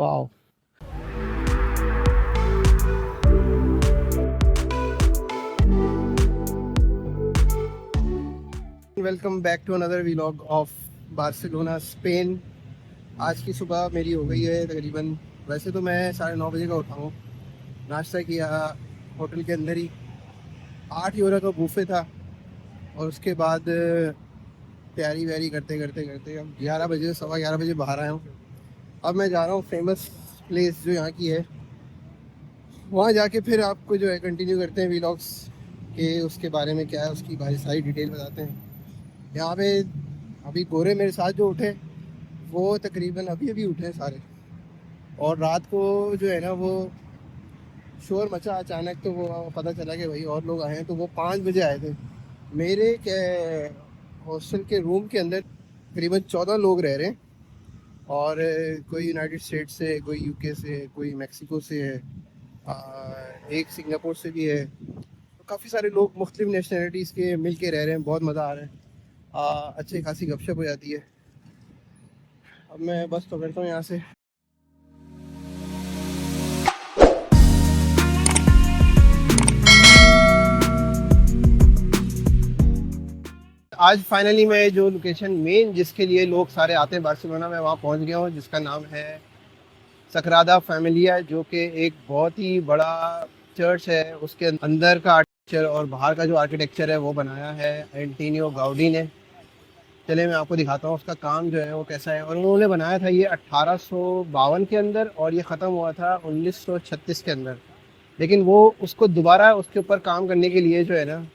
वाह। Welcome back to another vlog of Barcelona Spain. आज की सुबह मेरी हो गई है तकरीबन, वैसे तो मैं 9:30 बजे का उठा हूँ। नाश्ता किया होटल के अंदर ही, 8 यूरो का बूफे था। और उसके बाद तैयारी वैयारी करते करते करते अब 11 बजे, 11:15 बजे बाहर आया हूँ। अब मैं जा रहा हूँ फेमस प्लेस जो यहाँ की है, वहाँ जाके फिर आपको जो है कंटिन्यू करते हैं व्लॉग्स के, उसके बारे में क्या है, उसकी सारी डिटेल बताते हैं। यहाँ पे अभी गोरे मेरे साथ जो उठे, वो तकरीबन अभी अभी उठे हैं सारे। और रात को जो है ना वो शोर मचा अचानक, तो वो पता चला कि भाई और लोग आए हैं, तो वो 5 बजे आए थे। मेरे हॉस्टल के रूम के अंदर तकरीबन 14 लोग रह रहे हैं। और कोई यूनाइटेड स्टेट से, कोई यूके से, कोई मैक्सिको से है, एक सिंगापुर से भी है। तो काफ़ी सारे लोग मुख्तलिफ नेशनलिटीज़ के मिल के रह रहे हैं, बहुत मज़ा आ रहा है। अच्छी खासी गपशप हो जाती है। अब मैं बस पकड़ता हूँ यहाँ से। आज फाइनली मैं जो लोकेशन मेन जिसके लिए लोग सारे आते हैं बार्सिलोना में, वहाँ पहुँच गया हूँ, जिसका नाम है सग्रादा फैमिलिया, जो कि एक बहुत ही बड़ा चर्च है। उसके अंदर का आर्किटेक्चर और बाहर का जो आर्किटेक्चर है वो बनाया है एंटोनियो गाउडी ने। चले मैं आपको दिखाता हूँ उसका काम जो है वो कैसा है। और उन्होंने बनाया था ये 1852 के अंदर, और ये ख़त्म हुआ था 1936 के अंदर। लेकिन वो उसको दोबारा उसके ऊपर काम करने के लिए जो है ना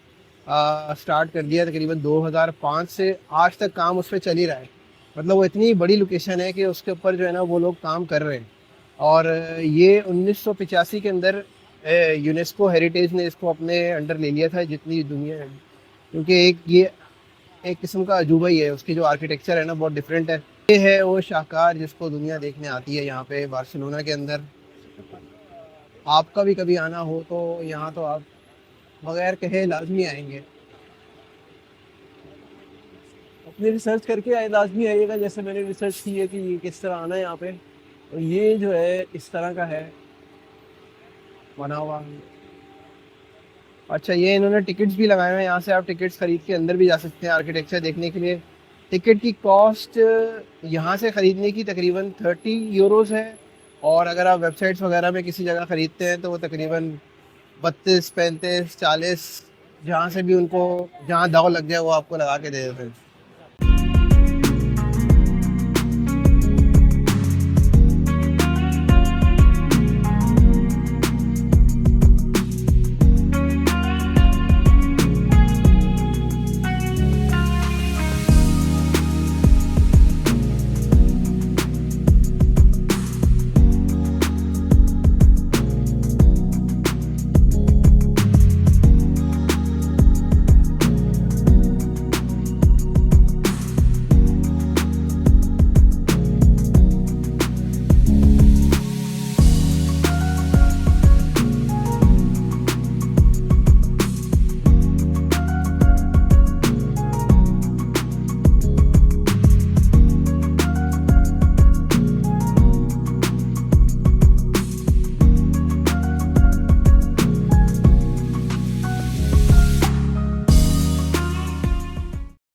स्टार्ट कर दिया तकरीबन 2005 से आज तक काम उस पर चल ही रहा है। मतलब वो इतनी बड़ी लोकेशन है कि उसके ऊपर जो है ना वो लोग काम कर रहे हैं। और ये 1985 के अंदर यूनेस्को हेरिटेज ने इसको अपने अंडर ले लिया था, जितनी दुनिया है। क्योंकि ये एक किस्म का अजूबा ही है, उसकी जो आर्किटेक्चर है ना बहुत डिफरेंट है। ये है वो शाहकार जिसको दुनिया देखने आती है यहाँ पे बार्सिलोना के अंदर। आपका भी कभी आना हो तो यहाँ तो आप बगैर कहे लाजमी आएंगे। अपनी रिसर्च करके आए लाजमी आइएगा, जैसे मैंने रिसर्च की है कि ये किस तरह आना है यहाँ पे। तो ये जो है इस तरह का है बना हुआ। अच्छा, ये इन्होंने टिकट्स भी लगाए हुए हैं, यहाँ से आप टिकट्स खरीद के अंदर भी जा सकते हैं आर्किटेक्चर देखने के लिए। टिकट की कॉस्ट यहाँ से ख़रीदने की तकरीबन 30 यूरोज़ है। और अगर आप वेबसाइट्स वगैरह में किसी जगह ख़रीदते हैं तो वो तकरीबन 32, 35, 40, जहाँ से भी उनको जहाँ दाव लग जाए वो आपको लगा के दे देते हैं।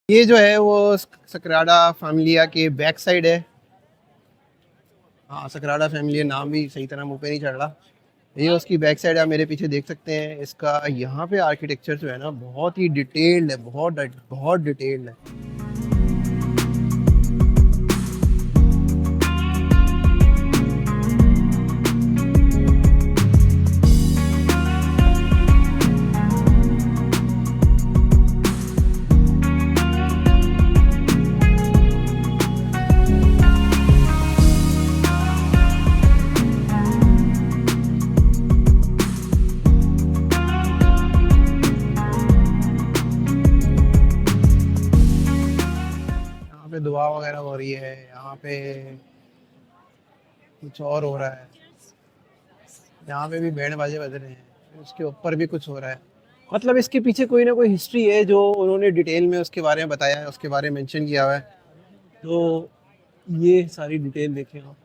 ये जो है वो सग्राडा फैमिलिया के बैक साइड है। हाँ, सग्राडा फैमिलिया नाम भी सही तरह मुंह पे नहीं चढ़ रहा। ये उसकी बैक साइड आप मेरे पीछे देख सकते हैं। इसका यहाँ पे आर्किटेक्चर जो है ना बहुत ही डिटेल्ड है, बहुत बहुत डिटेल्ड है। पे दुआ वगैरह हो रही है, यहाँ पे कुछ और हो रहा है। यहाँ पे भी बैंड बाजे बज रहे हैं, उसके ऊपर भी कुछ हो रहा है। मतलब इसके पीछे कोई ना कोई हिस्ट्री है जो उन्होंने डिटेल में उसके बारे में बताया है, उसके बारे में मेंशन किया हुआ है। तो ये सारी डिटेल देखें आप।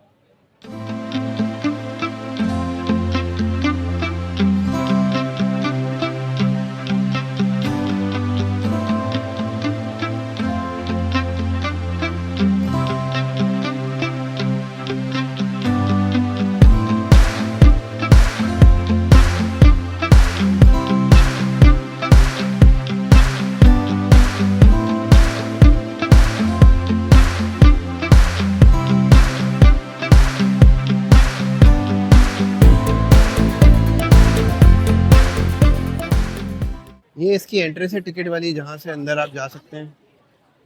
ये इसकी एंट्रेंस है टिकट वाली, जहाँ से अंदर आप जा सकते हैं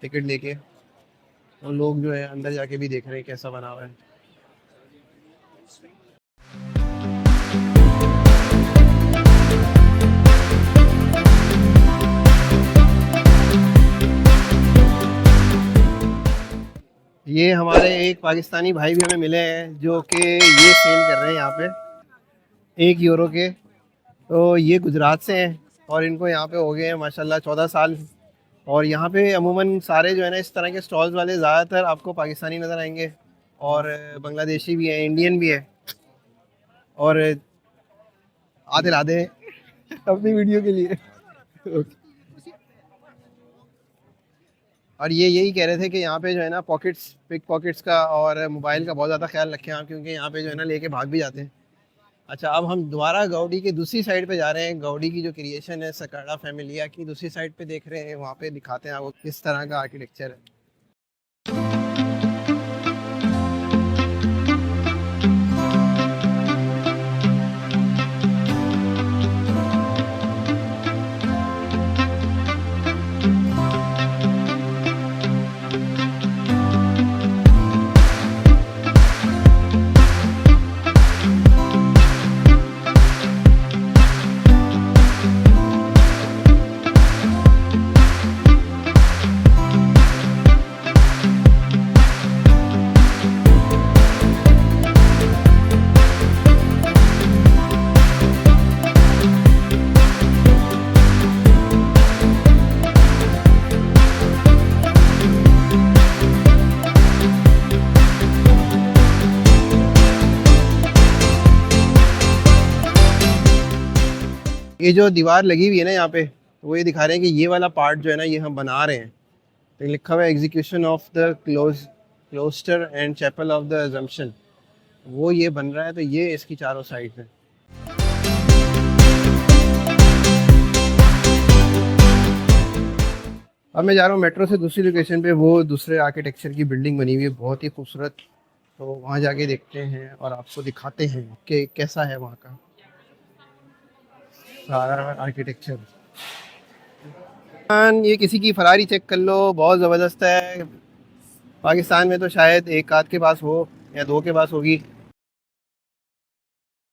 टिकट लेके। और लोग जो है अंदर जाके भी देख रहे हैं कैसा बना हुआ है। ये हमारे एक पाकिस्तानी भाई भी हमें मिले हैं जो कि ये सेल कर रहे हैं यहाँ पे 1 यूरो के। तो ये गुजरात से हैं और इनको यहाँ पे हो गए हैं माशाल्लाह 14 साल। और यहाँ पे अमूमन सारे जो है ना इस तरह के स्टॉल्स वाले ज़्यादातर आपको पाकिस्तानी नज़र आएंगे, और बांग्लादेशी भी है, इंडियन भी है, और आधे लाधे अपनी वीडियो के लिए। और ये यही कह रहे थे कि यहाँ पे जो है ना पिक पॉकेट्स का और मोबाइल का बहुत ज़्यादा ख्याल रखें आप, क्योंकि यहाँ पे जो है ना लेके भाग भी जाते हैं। अच्छा, अब हम दोबारा गाउडी की दूसरी साइड पे जा रहे हैं। गाउडी की जो क्रिएशन है सकाड़ा फैमिलिया की दूसरी साइड पे देख रहे हैं, वहाँ पे दिखाते हैं आपको किस तरह का आर्किटेक्चर है। ये जो दीवार लगी हुई है ना यहाँ पे, वो ये दिखा रहे हैं कि ये वाला पार्ट जो है ना ये हम बना रहे हैं। तो लिखा हुआ है execution of the cloister and chapel of the assumption, वो ये बन रहा है। तो ये इसकी चारों साइड है। अब मैं जा रहा हूँ मेट्रो से दूसरी लोकेशन पे, वो दूसरे आर्किटेक्चर की बिल्डिंग बनी हुई है बहुत ही खूबसूरत। तो वहाँ जाके देखते हैं और आपको दिखाते हैं कि कैसा है वहाँ का सारा आर्किटेक्चर। ये किसी की फरारी चेक कर लो, बहुत ज़बरदस्त है। पाकिस्तान में तो शायद एक आध के पास हो या दो के पास होगी।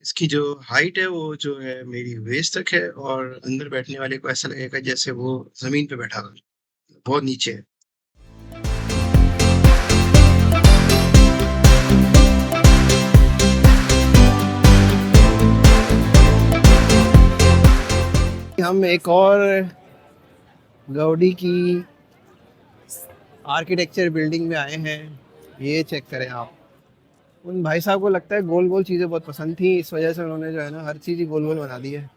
इसकी जो हाइट है वो जो है मेरी वेस्ट तक है, और अंदर बैठने वाले को ऐसा लगेगा जैसे वो ज़मीन पे बैठा हो, बहुत नीचे है। हम एक और गाउडी की आर्किटेक्चर बिल्डिंग में आए हैं। ये चेक करें आप। उन भाई साहब को लगता है गोल गोल चीज़ें बहुत पसंद थी, इस वजह से उन्होंने जो है ना हर चीज़ ही गोल गोल बना दी है।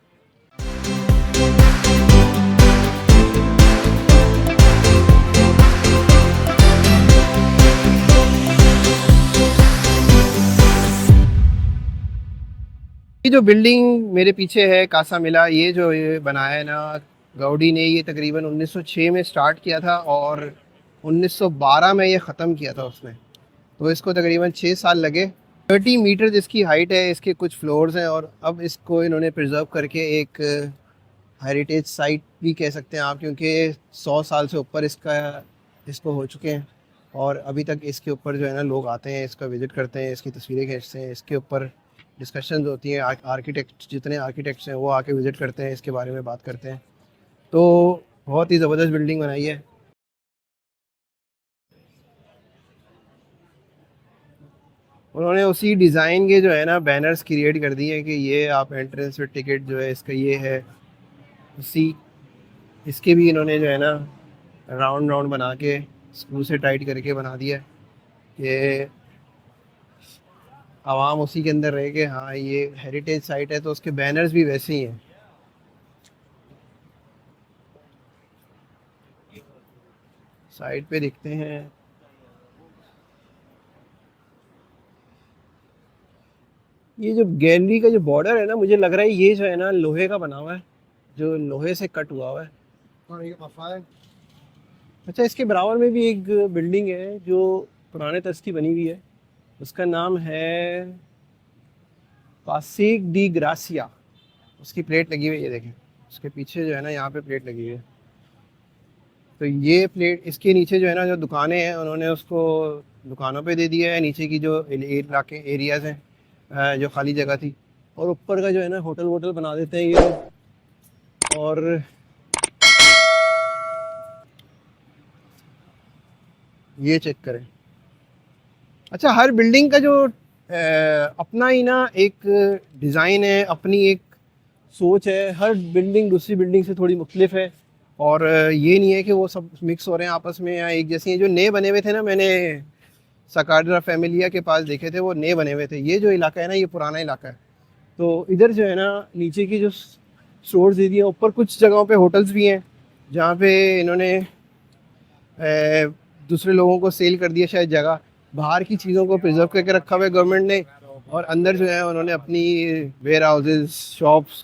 ये जो बिल्डिंग मेरे पीछे है कासा मिला, ये जो ये बनाया है ना गाउडी ने, ये तकरीबन 1906 में स्टार्ट किया था और 1912 में ये ख़त्म किया था उसने। तो इसको तकरीबन 6 साल लगे। 30 मीटर जिसकी हाइट है, इसके कुछ फ्लोर्स हैं, और अब इसको इन्होंने प्रिजर्व करके एक हेरिटेज साइट भी कह सकते हैं आप, क्योंकि 100 साल से ऊपर इसको हो चुके हैं। और अभी तक इसके ऊपर जो है ना लोग आते हैं, इसका विज़िट करते हैं, इसकी तस्वीरें खींचते हैं, इसके ऊपर डिस्कशंस होती हैं। आर्किटेक्ट जितने आर्किटेक्ट्स हैं वो आके विज़िट करते हैं, इसके बारे में बात करते हैं। तो बहुत ही ज़बरदस्त बिल्डिंग बनाई है। उन्होंने उसी डिज़ाइन के जो है ना बैनर्स क्रिएट कर दिए कि ये आप एंट्रेंस पे टिकट जो है इसका ये है, उसी इसके भी इन्होंने जो है ना राउंड राउंड बना के स्क्रू से टाइट करके बना दिया कि आवाम उसी के अंदर रहे कि हाँ ये हेरिटेज साइट है। तो उसके बैनर्स भी वैसे ही हैं। साइड पे दिखते हैं। ये जो गैलरी का जो बॉर्डर है ना, मुझे लग रहा है ये जो है ना लोहे का बना हुआ है, जो लोहे से कट हुआ हुआ है। अच्छा, इसके बराबर में भी एक बिल्डिंग है जो पुराने तर्ज की बनी हुई है, उसका नाम है पासिक डी ग्रासिया। उसकी प्लेट लगी हुई है, ये देखें। उसके पीछे जो है ना यहाँ पे प्लेट लगी है। तो ये प्लेट इसके नीचे जो है ना जो दुकानें हैं उन्होंने उसको दुकानों पे दे दिया है, नीचे की जो इलाके एरियाज़ हैं जो खाली जगह थी, और ऊपर का जो है ना होटल वोटल बना देते हैं ये लोग। और ये चेक करें। अच्छा, हर बिल्डिंग का जो अपना ही ना एक डिज़ाइन है, अपनी एक सोच है, हर बिल्डिंग दूसरी बिल्डिंग से थोड़ी मुख्तलिफ है। और ये नहीं है कि वो सब मिक्स हो रहे हैं आपस में या एक जैसी हैं। जो नए बने हुए थे ना, मैंने सकाड्रा फैमिलिया के पास देखे थे, वो नए बने हुए थे। ये जो इलाका है ना, ये पुराना इलाका है। तो इधर जो है ना नीचे की जो स्टोर्स दे दिए, ऊपर कुछ जगहों पे होटल्स भी हैं जहाँ पे इन्होंने दूसरे लोगों को सेल कर दिया शायद जगह। बाहर की चीज़ों को प्रिजर्व करके रखा हुआ है गवर्नमेंट ने, और अंदर जो है उन्होंने अपनी वेयर हाउसेज, शॉप्स,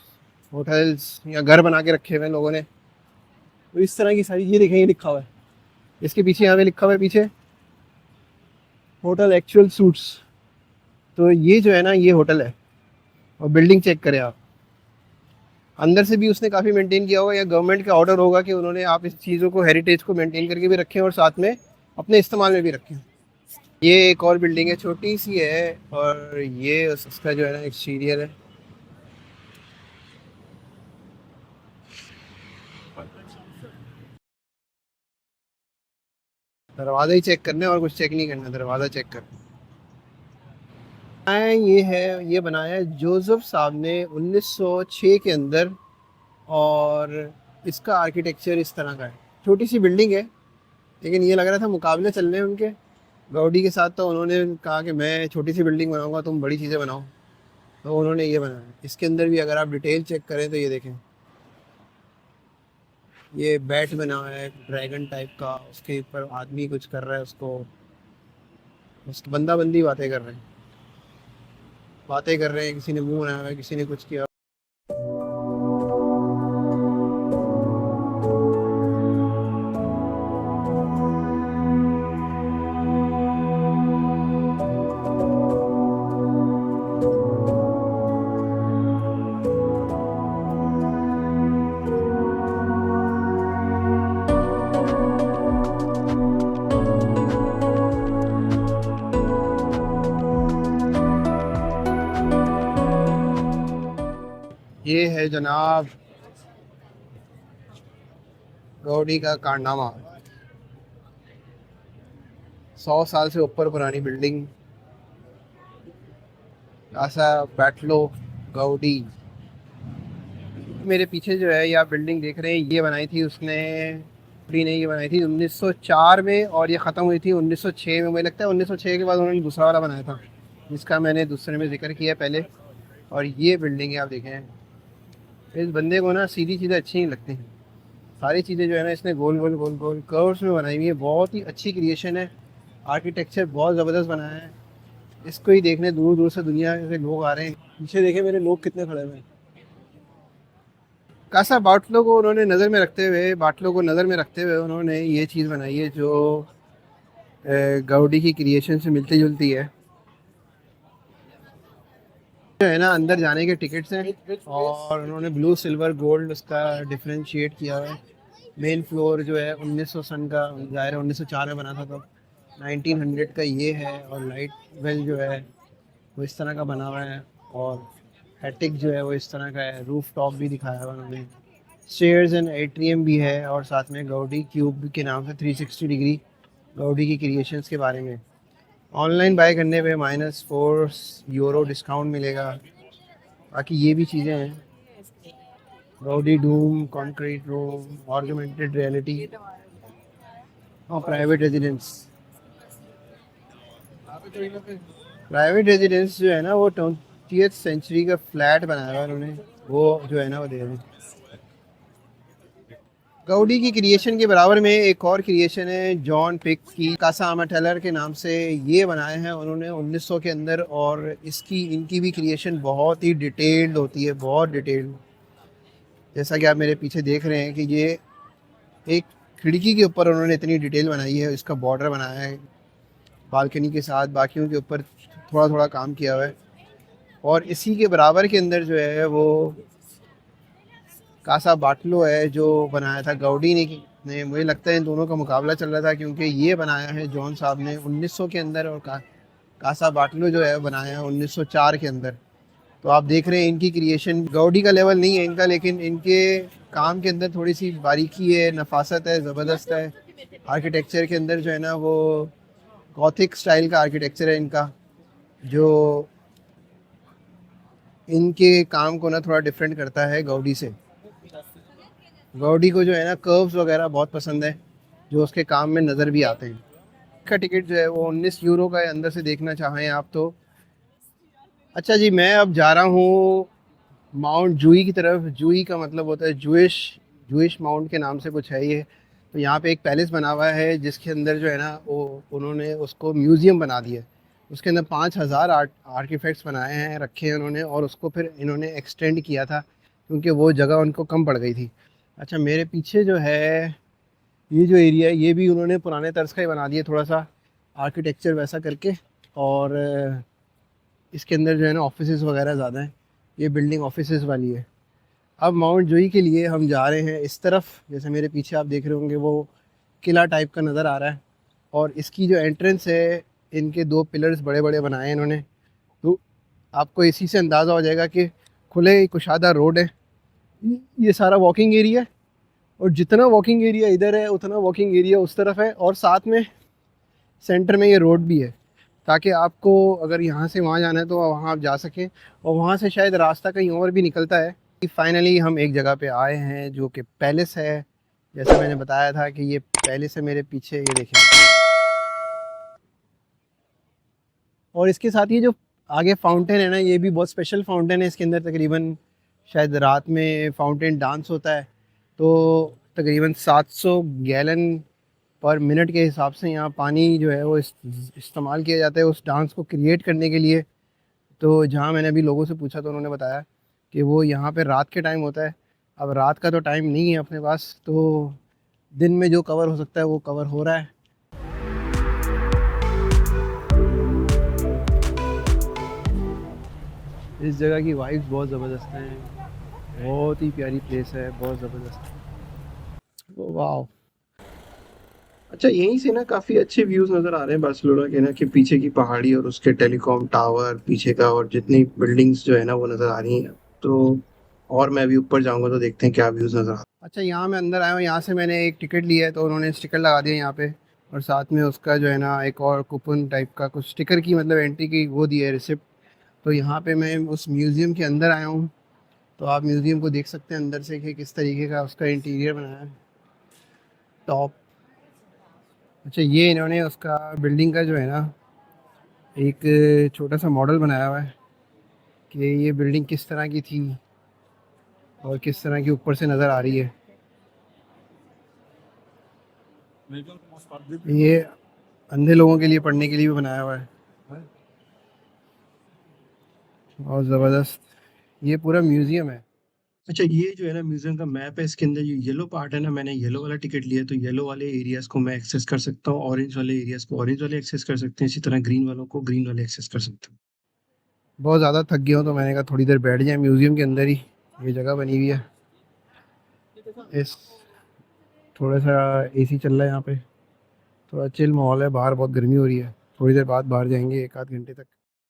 होटल्स या घर बना के रखे हुए हैं लोगों ने। तो इस तरह की सारी, ये देखें ये लिखा हुआ है इसके पीछे, यहाँ पे लिखा हुआ है पीछे होटल एक्चुअल सूट्स। तो ये जो है ना ये होटल है, और बिल्डिंग चेक करें आप, अंदर से भी उसने काफ़ी मेंटेन किया होगा, या गवर्नमेंट का ऑर्डर होगा कि उन्होंने आप इस चीज़ों को, हेरिटेज को मेंटेन करके भी रखें और साथ में अपने इस्तेमाल में भी रखें। ये एक और बिल्डिंग है, छोटी सी है, और ये उसका जो है ना एक्सटीरियर है। दरवाज़ा ही चेक करना है और कुछ चेक नहीं करना, दरवाज़ा चेक करना है। ये है, ये बनाया है जोसेफ साहब ने 1906 के अंदर, और इसका आर्किटेक्चर इस तरह का है। छोटी सी बिल्डिंग है, लेकिन ये लग रहा था मुकाबले चल रहे हैं उनके गाउडी के साथ, तो उन्होंने कहा कि मैं छोटी सी बिल्डिंग बनाऊंगा, तुम बड़ी चीज़ें बनाओ। तो उन्होंने ये बनाया। इसके अंदर भी अगर आप डिटेल चेक करें तो ये देखें, ये बैट बना हुआ है ड्रैगन टाइप का, उसके ऊपर आदमी कुछ कर रहा है, उसको उसकी बंदा बंदी बातें कर रहे हैं, किसी ने मुंह बनाया हुआ है, किसी ने कुछ किया। ये है जनाब गाउडी का कारनामा। 100 साल से ऊपर पुरानी बिल्डिंग, ऐसा बैटलो गाउडी। मेरे पीछे जो है ये आप बिल्डिंग देख रहे हैं, ये बनाई थी उसने, फ्री ने ये बनाई थी 1904 में, और ये ख़त्म हुई थी 1906 में। मुझे लगता है 1906 के बाद उन्होंने दूसरा वाला बनाया था, जिसका मैंने दूसरे में जिक्र किया पहले। और ये बिल्डिंग है, आप देखें। इस बंदे को ना सीधी चीज़ें अच्छी नहीं लगती हैं, सारी चीज़ें जो है ना इसने गोल गोल गोल गोल कर्व्स में बनाई हुई है। बहुत ही अच्छी क्रिएशन है, आर्किटेक्चर बहुत ज़बरदस्त बनाया है। इसको ही देखने दूर दूर से दुनिया से लोग आ रहे हैं। पीछे देखे मेरे लोग कितने खड़े हुए हैं। कासा बाटलों को नज़र में रखते हुए उन्होंने ये चीज़ बनाई है, जो गाउडी की क्रिएशन से मिलती जुलती है। जो है ना अंदर जाने के टिकट्स हैं, और उन्होंने ब्लू सिल्वर गोल्ड उसका डिफ्रेंशिएट किया हुआ है। मेन फ्लोर जो है 1900 सन का, ज़ाहिर है 1904 में बना था, तो 1900 का ये है। और लाइट वेल जो है वो इस तरह का बना हुआ है, और एटिक जो है वो इस तरह का है। रूफ टॉप भी दिखाया हुआ उन्होंने, स्टेयर्स एंड एट्रियम भी है, और साथ में गाउडी क्यूब के नाम से 360 डिग्री गाउडी की क्रिएशंस के बारे में। ऑनलाइन बाय करने पे -4 यूरो डिस्काउंट मिलेगा। बाकी ये भी चीज़ें हैं, Goudie Doom, concrete room, augmented reality, और प्राइवेट रेजिडेंस जो है ना वो 20th सेंचुरी का फ्लैट बनाया हुआ है उन्होंने, वो जो है ना वो दे रहे हैं। गाउडी की क्रिएशन के बराबर में एक और क्रिएशन है जॉन पिक की, कासा आमाटेलर के नाम से। ये बनाए हैं उन्होंने 1900 के अंदर, और इनकी भी क्रिएशन बहुत ही डिटेल्ड होती है, बहुत डिटेल्ड। जैसा कि आप मेरे पीछे देख रहे हैं कि ये एक खिड़की के ऊपर उन्होंने इतनी डिटेल बनाई है, इसका बॉर्डर बनाया है बालकनी के साथ, बाकियों के ऊपर थोड़ा थोड़ा काम किया हुआ है। और इसी के बराबर के अंदर जो है वो कासा बाटलो है जो बनाया था गाउडी ने। मुझे लगता है इन दोनों का मुकाबला चल रहा था, क्योंकि ये बनाया है जॉन साहब ने 1900 के अंदर, और कासा बाटलो जो है बनाया है 1904 के अंदर। तो आप देख रहे हैं इनकी क्रिएशन गाउडी का लेवल नहीं है इनका, लेकिन इनके काम के अंदर थोड़ी सी बारीकी है, नफासत है, ज़बरदस्त है। आर्किटेक्चर के अंदर जो है ना वो गॉथिक स्टाइल का आर्किटेक्चर है इनका, जो इनके काम को ना थोड़ा डिफरेंट करता है गाउडी से। गाउडी को जो है ना कर्व्स वगैरह बहुत पसंद है, जो उसके काम में नज़र भी आते हैं। का टिकट जो है वो 19 यूरो का है, अंदर से देखना चाहें आप तो। अच्छा जी, मैं अब जा रहा हूँ माउंट जूई की तरफ। जूई का मतलब होता है जूइश माउंट के नाम से कुछ है ये। तो यहाँ पे एक पैलेस बना हुआ है जिसके अंदर जो है ना वो उन्होंने उसको म्यूज़ियम बना दिया। उसके अंदर 5000 आर्टिफैक्ट्स बनाए हैं, रखे हैं उन्होंने, और उसको फिर इन्होंने एक्सटेंड किया था क्योंकि वो जगह उनको कम पड़ गई थी। अच्छा, मेरे पीछे जो है ये जो एरिया है ये भी उन्होंने पुराने तर्ज का ही बना दिया, थोड़ा सा आर्किटेक्चर वैसा करके। और इसके अंदर जो है ना ऑफिसेज़ वगैरह ज़्यादा हैं। ये बिल्डिंग ऑफिसेज़ वाली है। अब माउंट जूई के लिए हम जा रहे हैं इस तरफ। जैसे मेरे पीछे आप देख रहे होंगे वो किला टाइप का नज़र आ रहा है, और इसकी जो एंट्रेंस है इनके 2 पिलर्स बड़े बड़े बनाए हैं इन्होंने। तो आपको इसी से अंदाज़ा हो जाएगा कि खुले कुशादा रोड है। ये सारा वॉकिंग एरिया है, और जितना वॉकिंग एरिया इधर है उतना वॉकिंग एरिया उस तरफ है, और साथ में सेंटर में ये रोड भी है, ताकि आपको अगर यहाँ से वहाँ जाना है तो वहाँ आप जा सकें, और वहाँ से शायद रास्ता कहीं और भी निकलता है। फाइनली हम एक जगह पे आए हैं जो कि पैलेस है। जैसे मैंने बताया था कि ये पैलेस है मेरे पीछे, ये देखें। और इसके साथ ये जो आगे फाउंटेन है ना, ये भी बहुत स्पेशल फाउंटेन है। इसके अंदर तकरीबन शायद रात में फाउंटेन डांस होता है, तो तकरीबन 700 गैलन पर मिनट के हिसाब से यहाँ पानी जो है वो इस्तेमाल किया जाता है उस डांस को क्रिएट करने के लिए। तो जहाँ मैंने अभी लोगों से पूछा तो उन्होंने बताया कि वो यहाँ पे रात के टाइम होता है। अब रात का तो टाइम नहीं है अपने पास, तो दिन में जो कवर हो सकता है वो कवर हो रहा है। इस जगह की वाइब्स बहुत ज़बरदस्त हैं, बहुत ही प्यारी प्लेस है, बहुत ज़बरदस्त। वाह। अच्छा, यहीं से ना काफ़ी अच्छे व्यूज़ नज़र आ रहे हैं बार्सिलोना के ना, कि पीछे की पहाड़ी और उसके टेलीकॉम टावर पीछे का, और जितनी बिल्डिंग्स जो है ना वो नज़र आ रही हैं। तो और मैं अभी ऊपर जाऊंगा तो देखते हैं क्या व्यूज़ नज़र आ। अच्छा, यहाँ मैं अंदर आया हूँ, यहाँ से मैंने एक टिकट लिया है, तो उन्होंने स्टिकर लगा दिया यहाँ पे, और साथ में उसका जो है ना एक और कूपन टाइप का कुछ स्टिकर की मतलब एंट्री की वो दी है, रिसिप्ट। तो यहाँ पे मैं उस म्यूज़ियम के अंदर आया हूँ। तो आप म्यूज़ियम को देख सकते हैं अंदर से कि किस तरीके का उसका इंटीरियर बनाया है, टॉप। अच्छा, ये इन्होंने उसका बिल्डिंग का जो है ना एक छोटा सा मॉडल बनाया हुआ है कि ये बिल्डिंग किस तरह की थी और किस तरह की ऊपर से नज़र आ रही है। ये अंधे लोगों के लिए पढ़ने के लिए भी बनाया हुआ है, और ज़बरदस्त ये पूरा म्यूज़ियम है। अच्छा, ये जो है ना म्यूज़ियम का मैप है, इसके अंदर ये येलो पार्ट है ना, मैंने येलो वाला टिकट लिया है, तो येलो वाले एरियाज़ को मैं एक्सेस कर सकता हूँ, ऑरेंज वाले एरियाज़ को ऑरेंज वाले एक्सेस कर सकते हैं, इसी तरह ग्रीन वालों को ग्रीन वाले एक्सेस कर सकते हैं। बहुत ज़्यादा थक गया हूँ तो मैंने कहा थोड़ी देर बैठ जाए म्यूज़ियम के अंदर ही। ये जगह बनी हुई है, इस थोड़ा सा एसी चल रहा है यहाँ पे, थोड़ा चिल माहौल है। बाहर बहुत गर्मी हो रही है, थोड़ी देर बाद बाहर जाएंगे 1 आध घंटे तक।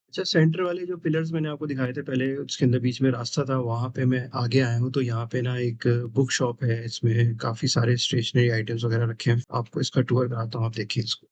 अच्छा, सेंटर वाले जो पिलर्स मैंने आपको दिखाए थे पहले, उसके अंदर बीच में रास्ता था, वहाँ पे मैं आगे आया हूँ। तो यहाँ पे ना एक बुक शॉप है, इसमें काफ़ी सारे स्टेशनरी आइटम्स वगैरह रखे हैं। आपको इसका टूर कराता हूँ, आप देखिए इसको।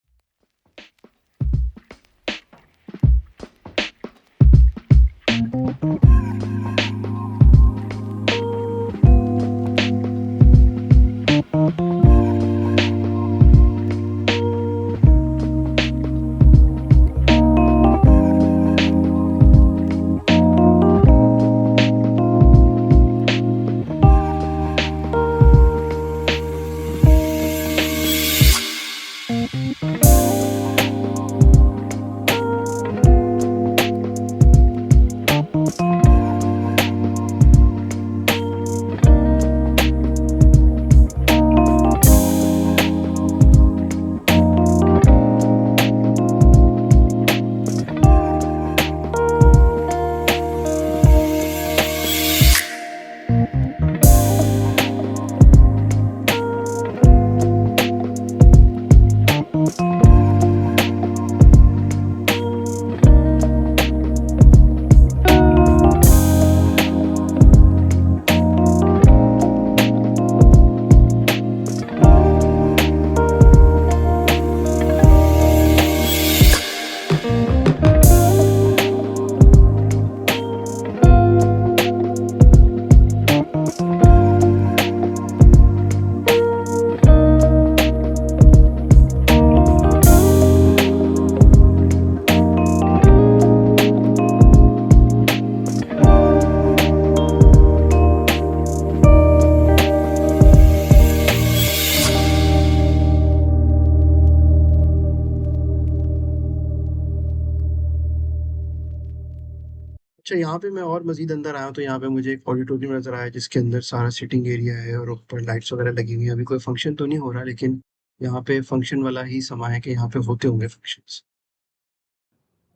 अच्छा, यहाँ पे मैं और मज़ीद अंदर आया तो यहाँ पे मुझे एक ऑडिटोरियम नज़र आया जिसके अंदर सारा सिटिंग एरिया है और ऊपर लाइट्स वगैरह लगी हुई हैं। अभी कोई फंक्शन तो नहीं हो रहा, लेकिन यहाँ पे फंक्शन वाला ही समा है कि यहाँ पे होते होंगे फंक्शंस।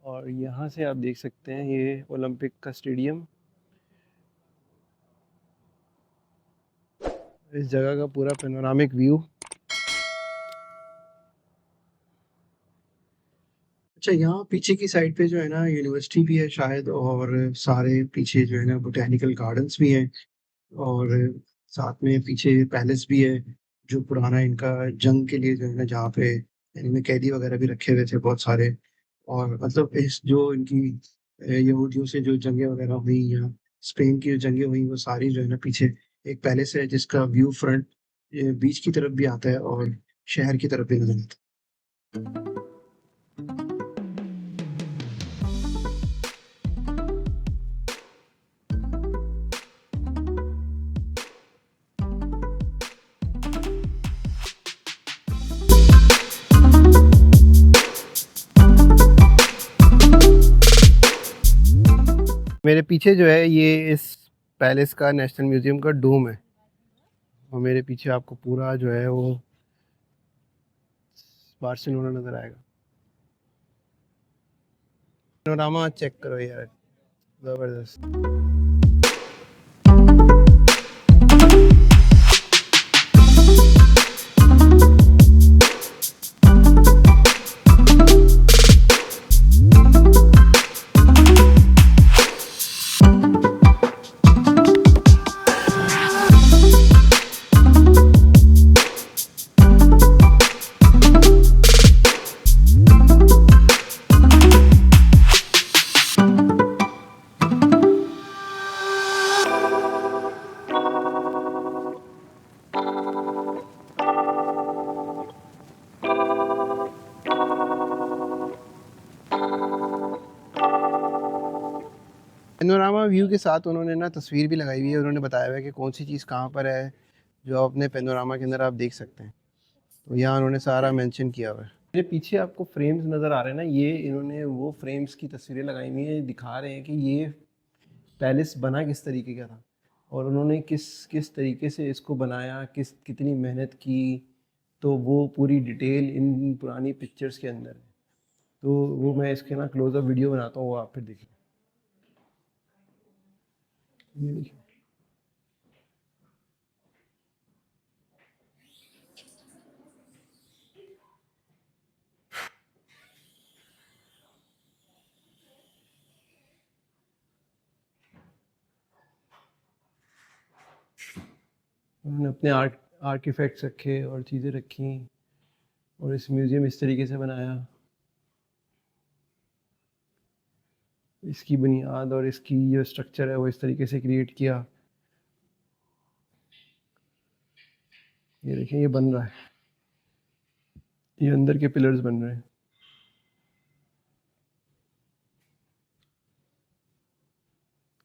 और यहाँ से आप देख सकते हैं ये ओलंपिक का स्टेडियम। इस जगह का पूरा पैनोरामिक व्यू। अच्छा, यहाँ पीछे की साइड पे जो है ना यूनिवर्सिटी भी है शायद, और सारे पीछे जो है ना बोटैनिकल गार्डन्स भी हैं, और साथ में पीछे पैलेस भी है जो पुराना इनका जंग के लिए जो है ना, जहाँ पे इनमें कैदी वगैरह भी रखे हुए थे बहुत सारे। और मतलब इस जो इनकी यहूदियों से जो जंगें वगैरह हुई या स्पेन की जो जंगें हुई, वो सारी जो है ना पीछे एक पैलेस है जिसका व्यू फ्रंट बीच की तरफ भी आता है और शहर की तरफ भी नजर आता मेरे पीछे जो है ये इस पैलेस का, नेशनल म्यूजियम का डोम है। और मेरे पीछे आपको पूरा जो है वो बार्सिलोना नज़र आएगा। पैनोरामा चेक करो यार, ज़बरदस्त। पैनोरामा व्यू के साथ उन्होंने ना तस्वीर भी लगाई हुई है। उन्होंने बताया हुआ है कि कौन सी चीज़ कहाँ पर है जो अपने पैनोरामा के अंदर आप देख सकते हैं। तो यहाँ उन्होंने सारा मेंशन किया हुआ है। मेरे पीछे आपको फ्रेम्स नज़र आ रहे हैं ना, ये इन्होंने वो फ्रेम्स की तस्वीरें लगाई हुई हैं, दिखा रहे हैं कि ये पैलेस बना किस तरीके का था और उन्होंने किस किस तरीके से इसको बनाया, कितनी मेहनत की। तो वो पूरी डिटेल इन पुरानी पिक्चर्स के अंदर है। तो वो मैं इसके ना क्लोज़अप वीडियो बनाता हूँ, वो आप फिर देखिए। ये देखिए, उन्होंने अपने आर्टिफैक्ट्स रखे और चीज़ें रखी और इस म्यूज़ियम इस तरीके से बनाया। इसकी बुनियाद और इसकी जो स्ट्रक्चर है वो इस तरीके से क्रिएट किया। ये देखें, ये बन रहा है, ये अंदर के पिलर्स बन रहे हैं।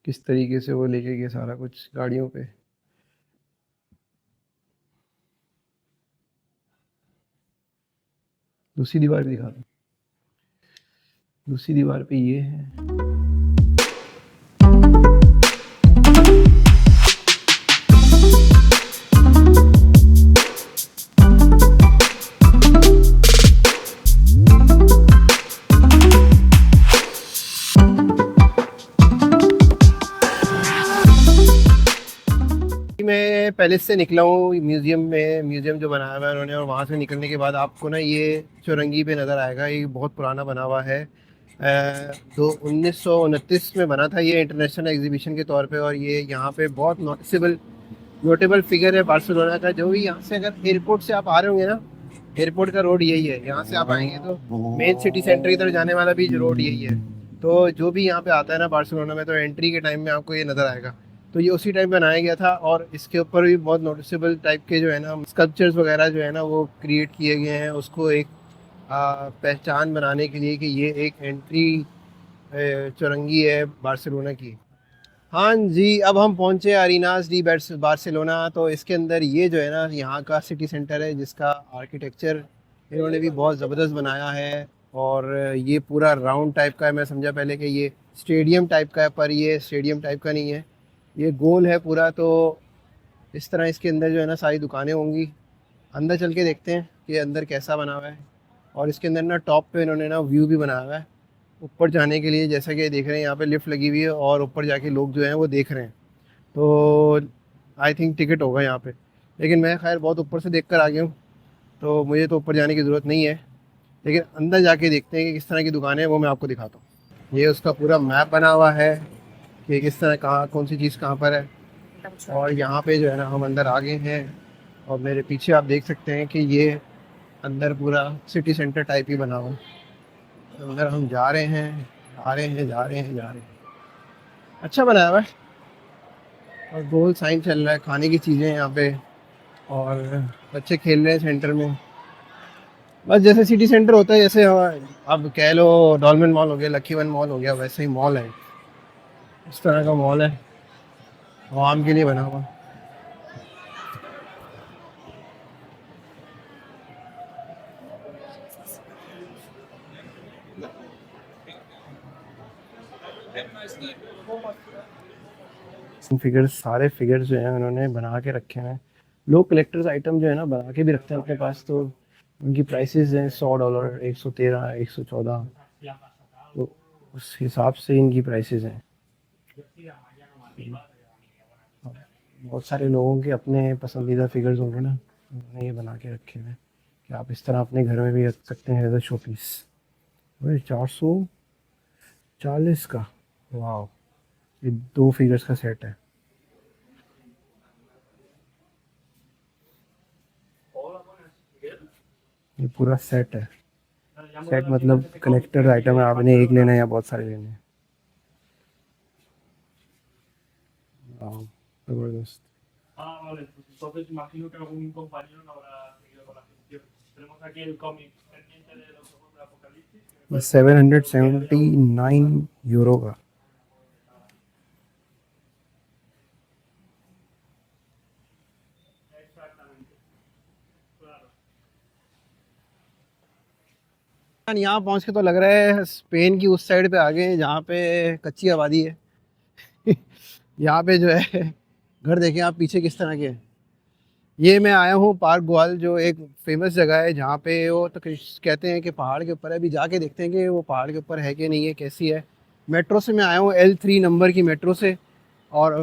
किस तरीके से वो लेके गए सारा कुछ गाड़ियों पे। दूसरी दीवार भी दिखा दूँ। दूसरी दीवार पे ये है। मैं पैलेस से निकला हूँ म्यूज़ियम जो बनाया हुआ है उन्होंने, और वहाँ से निकलने के बाद आपको ना ये चौरंगी पे नज़र आएगा। ये बहुत पुराना बना हुआ है, तो 1929 में बना था ये इंटरनेशनल एग्जीबिशन के तौर पे। और ये यहाँ पे बहुत नोटेबल फिगर है बार्सिलोना का। जो भी यहाँ से अगर एयरपोर्ट से आप आ रहे होंगे ना, एयरपोर्ट का रोड यही है। यहाँ से आप आएंगे तो मेन सिटी सेंटर की तरफ जाने वाला भी रोड यही है। तो जो भी यहाँ पे आता है ना बार्सिलोना में, तो एंट्री के टाइम में आपको ये नज़र आएगा। तो ये उसी टाइम बनाया गया था और इसके ऊपर भी बहुत नोटिसेबल टाइप के जो है ना स्कल्पचर्स वगैरह जो है ना वो क्रिएट किए गए हैं, उसको एक पहचान बनाने के लिए कि ये एक एंट्री चौरंगी है बार्सिलोना की। हाँ जी, अब हम पहुँचे अरीनास डी बार्सिलोना। तो इसके अंदर ये जो है ना यहाँ का सिटी सेंटर है जिसका आर्किटेक्चर इन्होंने भी बहुत ज़बरदस्त बनाया है। और ये पूरा राउंड टाइप का है। मैं समझा पहले कि ये स्टेडियम टाइप का है, पर ये स्टेडियम टाइप का नहीं है, ये गोल है पूरा। तो इस तरह इसके अंदर जो है ना सारी दुकानें होंगी। अंदर चल के देखते हैं कि अंदर कैसा बना हुआ है। और इसके अंदर ना टॉप पे इन्होंने ना व्यू भी बनाया हुआ है ऊपर जाने के लिए, जैसा कि देख रहे हैं यहाँ पे लिफ्ट लगी हुई है और ऊपर जाके लोग जो हैं वो देख रहे हैं। तो आई थिंक टिकट होगा यहाँ पे, लेकिन मैं खैर बहुत ऊपर से देख कर आ गया हूँ, तो मुझे तो ऊपर जाने की ज़रूरत नहीं है। लेकिन अंदर जाके देखते हैं कि किस तरह की दुकानें हैं, वो मैं आपको दिखाता हूँ। ये उसका पूरा मैप बना हुआ है कि किस तरह कहाँ कौन सी चीज़ कहाँ पर है। और यहाँ पे जो है ना हम अंदर आ गए हैं, और मेरे पीछे आप देख सकते हैं कि ये अंदर पूरा सिटी सेंटर टाइप ही बना हुआ है। तो अंदर हम जा रहे हैं, आ रहे हैं, जा रहे हैं, जा रहे हैं। अच्छा बनाया हुआ है, और गोल साइन चल रहा है, खाने की चीज़ें हैं यहाँ पे, और बच्चे खेल रहे हैं सेंटर में। बस जैसे सिटी सेंटर होता है, जैसे अब कह लो डॉल्मेन मॉल हो गया, लकी वन मॉल हो गया, वैसे ही मॉल है। इस तरह का मॉल है, आवाम के लिए बना हुआ। फिगर्स, सारे फिगर्स जो हैं उन्होंने बना के रखे हैं। लोग कलेक्टर्स आइटम जो है ना बना के भी रखते हैं अपने पास, तो उनकी प्राइसेस हैं $100, 113, 114। तो उस हिसाब से इनकी प्राइसेस हैं। बहुत सारे लोगों के अपने पसंदीदा फिगर्स होंगे ना, उन्होंने ये बना के रखे हैं कि आप इस तरह अपने घर में भी रख सकते हैं एज अ शो पीस। 440 का, वाह! ये 2 फिगर्स का सेट है। ये पूरा सेट है। सेट मतलब कलेक्टर आइटम है, आपने एक लेना है या बहुत सारे लेने हैं। वाह, जबरदस्त। Ah, vale, pues entonces imagino que algún compañero no habrá seguido con la gestión. Tenemos aquí el cómic pendiente de los ojos del apocalipsis. Que me parece 779 euro का। exactamente. Claro. यहाँ पहुँच के तो लग रहा है स्पेन की उस साइड पे आ गए हैं जहाँ पे कच्ची आबादी है। यहाँ पे जो है घर देखें आप पीछे किस तरह के हैं। ये मैं आया हूँ पार्क ग्वाल, जो एक फेमस जगह है जहाँ पे वो तो कहते हैं कि पहाड़ के ऊपर है। अभी जाके देखते हैं कि वो पहाड़ के ऊपर है कि नहीं है, कैसी है। मेट्रो से मैं आया हूँ, L3 नंबर की मेट्रो से। और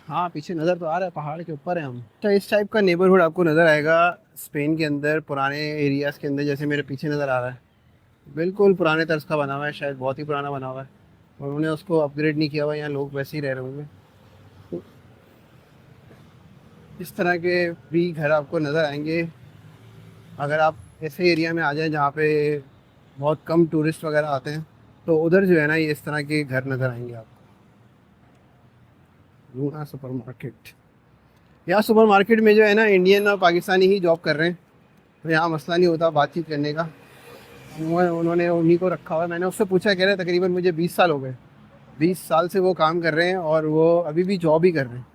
हाँ, पीछे नज़र तो आ रहा है पहाड़ के ऊपर है हम। अच्छा, इस टाइप का नेबरहुड आपको नज़र आएगा स्पेन के अंदर, पुराने एरियाज़ के अंदर, जैसे मेरे पीछे नज़र आ रहा है। बिल्कुल पुराने तर्ज का बना हुआ है, शायद बहुत ही पुराना बना हुआ है, और उन्होंने उसको अपग्रेड नहीं किया हुआ। यहाँ लोग वैसे ही रह रहे होंगे। तो इस तरह के भी घर आपको नज़र आएंगे अगर आप ऐसे एरिया में आ जाएं जहाँ पे बहुत कम टूरिस्ट वगैरह आते हैं। तो उधर जो है ना ये इस तरह के घर नज़र आएंगे आपको। लूना सुपर मार्केट, यहाँ सुपर मार्केट में जो है ना इंडियन और पाकिस्तानी ही जॉब कर रहे हैं, तो यहाँ मसला नहीं होता बातचीत करने का। उन्होंने उन्हीं को रखा हुआ है। मैंने उससे पूछा, कह रहे तकरीबन मुझे 20 साल हो गए। 20 साल से वो काम कर रहे हैं, और वो अभी भी जॉब ही कर रहे हैं।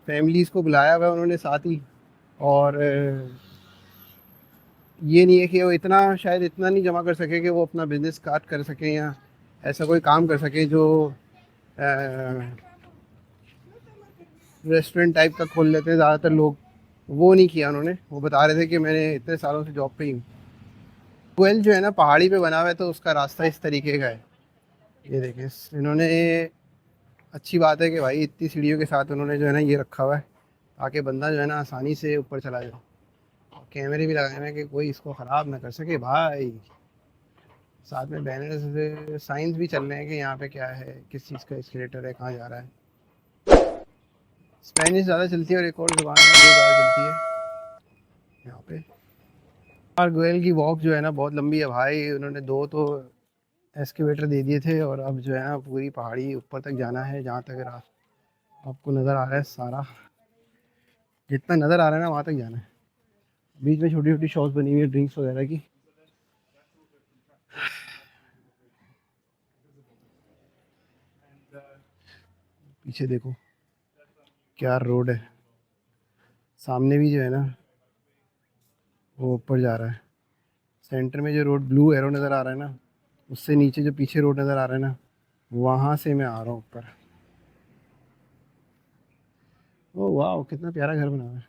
फैमिलीज़ को बुलाया हुआ है उन्होंने साथ ही। और ये नहीं है कि वो इतना, शायद इतना नहीं जमा कर सके कि वो अपना बिजनेस स्टार्ट कर सकें, या ऐसा कोई काम कर सके जो रेस्टोरेंट टाइप का खोल लेते हैं ज़्यादातर लोग। वो नहीं किया उन्होंने। वो बता रहे थे कि मैंने इतने सालों से जॉब पे ही हूँ। वेल जो है ना पहाड़ी पे बना हुआ है, तो उसका रास्ता इस तरीके का है। ये देखिए इन्होंने, अच्छी बात है कि भाई इतनी सीढ़ियों के साथ उन्होंने जो है ना ये रखा हुआ है, ताकि बंदा जो है ना आसानी से ऊपर चला जाए। और कैमरे भी लगाए हुए हैं कि कोई इसको ख़राब ना कर सके भाई। साथ में बैनर साइंस भी चल रहे हैं कि यहाँ पे क्या है, किस चीज़ का एस्केलेटर है, कहाँ जा रहा है। स्पेनिश ज़्यादा चलती है, और एक और ज़ुबान है जो ज़्यादा चलती है यहाँ पे। और गोयल की वॉक जो है ना बहुत लंबी है भाई। उन्होंने 2 तो एस्केलेटर दे दिए थे, और अब जो है ना पूरी पहाड़ी ऊपर तक जाना है, जहाँ तक आपको नज़र आ रहा है। सारा जितना नज़र आ रहा है ना वहाँ तक जाना है। बीच में छोटी छोटी शॉप्स बनी हुई है ड्रिंक्स वगैरह की। पीछे देखो क्या रोड है, सामने भी जो है ना वो ऊपर जा रहा है। सेंटर में जो रोड ब्लू एरो नज़र आ रहा है ना, उससे नीचे जो पीछे रोड नज़र आ रहा है ना, वहाँ से मैं आ रहा हूँ ऊपर। ओह वाह, कितना प्यारा घर बना हुआ है।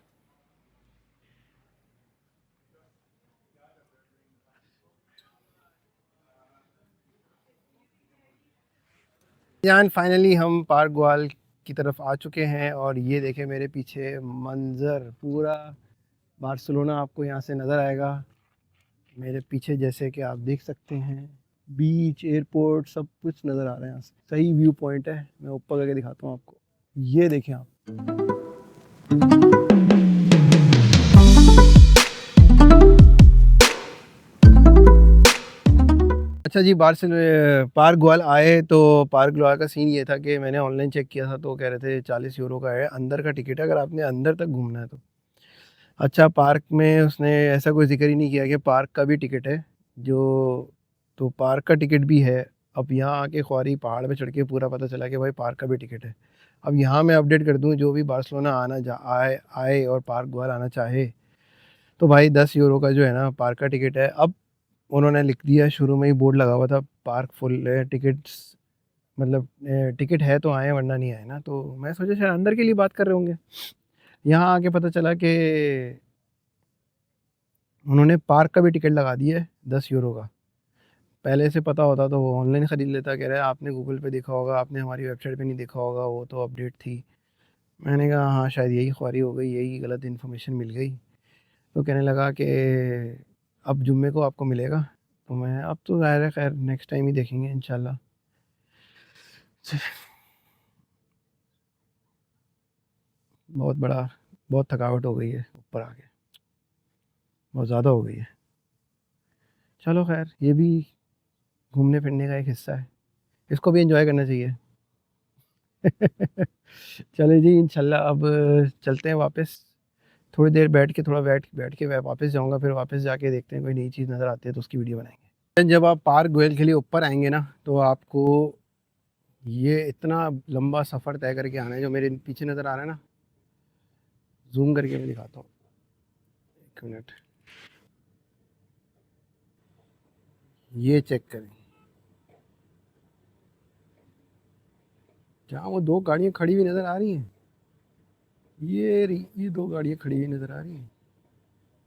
यान फाइनली हम पार्क ग्वाल की तरफ आ चुके हैं और ये देखें मेरे पीछे मंज़र, पूरा बार्सिलोना आपको यहाँ से नज़र आएगा मेरे पीछे, जैसे कि आप देख सकते हैं बीच, एयरपोर्ट सब कुछ नज़र आ रहा है यहाँ से। सही व्यू पॉइंट है। मैं ऊपर करके दिखाता हूँ आपको, ये देखें आप। अच्छा जी, पार्क ग्वाल आए तो पार्क ग्वाल का सीन ये था कि मैंने ऑनलाइन चेक किया था तो कह रहे थे 40 यूरो का है अंदर का टिकट है, अगर आपने अंदर तक घूमना है तो। अच्छा, पार्क में उसने ऐसा कोई ज़िक्र ही नहीं किया कि पार्क का भी टिकट है जो, तो पार्क का टिकट भी है। अब यहाँ आके ख्वारी पहाड़ पे चढ़ के पूरा पता चला कि भाई पार्क का भी टिकट है। अब यहाँ मैं अपडेट कर दूँ, जो भी बार्सिलोना आए और पार्क ग्वाल आना चाहे तो भाई 10 यूरो का जो है ना पार्क का टिकट है। अब उन्होंने लिख दिया, शुरू में ही बोर्ड लगा हुआ था पार्क फुल है, टिकट्स मतलब टिकट है तो आए वरना नहीं आए ना। तो मैं सोचा शायद अंदर के लिए बात कर रहे होंगे। यहाँ आके पता चला कि उन्होंने पार्क का भी टिकट लगा दिया है 10 यूरो का। पहले से पता होता तो वो ऑनलाइन ख़रीद लेता। कह रहा है आपने गूगल पे देखा होगा, आपने हमारी वेबसाइट पे नहीं देखा होगा, वो तो अपडेट थी। मैंने कहा हाँ शायद यही ख्वारी हो गई, यही गलत इन्फॉर्मेशन मिल गई। तो कहने लगा कि अब जुम्मे को आपको मिलेगा। तो मैं अब तो ज़ाहिर है खैर नेक्स्ट टाइम ही देखेंगे इंशाल्लाह। बहुत बड़ा, बहुत थकावट हो गई है ऊपर आके, बहुत ज़्यादा हो गई है। चलो खैर, ये भी घूमने फिरने का एक हिस्सा है, इसको भी एंजॉय करना चाहिए। चले जी इंशाल्लाह अब चलते हैं वापस। थोड़ी देर बैठ के बैठ के मैं वापस जाऊंगा, फिर वापस जाके देखते हैं कोई नई चीज़ नज़र आती है तो उसकी वीडियो बनाएंगे। जब आप पार्क गोयल के लिए ऊपर आएंगे ना तो आपको ये इतना लंबा सफ़र तय करके आना है। जो मेरे पीछे नज़र आ रहा है ना, जूम करके मैं दिखाता हूँ, एक मिनट, ये चेक करें। जहाँ वो दो गाड़ियाँ खड़ी हुई नज़र आ रही हैं, ये दो गाड़ियाँ खड़ी हुई नज़र आ रही हैं,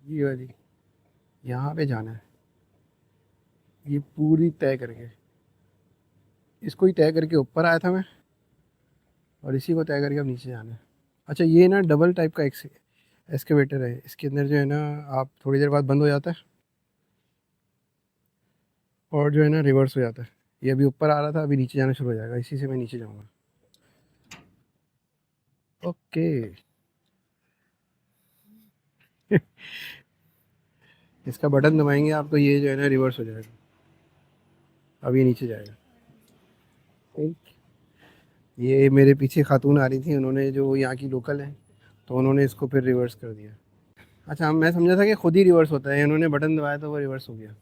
ये वाली, यहाँ पे जाना है। ये पूरी तय करके, इसको ही तय करके ऊपर आया था मैं, और इसी को तय करके अब नीचे जाना है। अच्छा, ये ना डबल टाइप का एक्सकेवेटर है। इसके अंदर जो है ना, आप थोड़ी देर बाद बंद हो जाता है और जो है ना रिवर्स हो जाता है। ये अभी ऊपर आ रहा था, अभी नीचे जाना शुरू हो जाएगा, इसी से मैं नीचे जाऊँगा। ओके। इसका बटन दबाएंगे आप तो ये जो है ना रिवर्स हो जाएगा, अब ये नीचे जाएगा। ठीक, ये मेरे पीछे खातून आ रही थी, उन्होंने, जो यहाँ की लोकल है, तो उन्होंने इसको फिर रिवर्स कर दिया। अच्छा, मैं समझा था कि खुद ही रिवर्स होता है, उन्होंने बटन दबाया तो वो रिवर्स हो गया।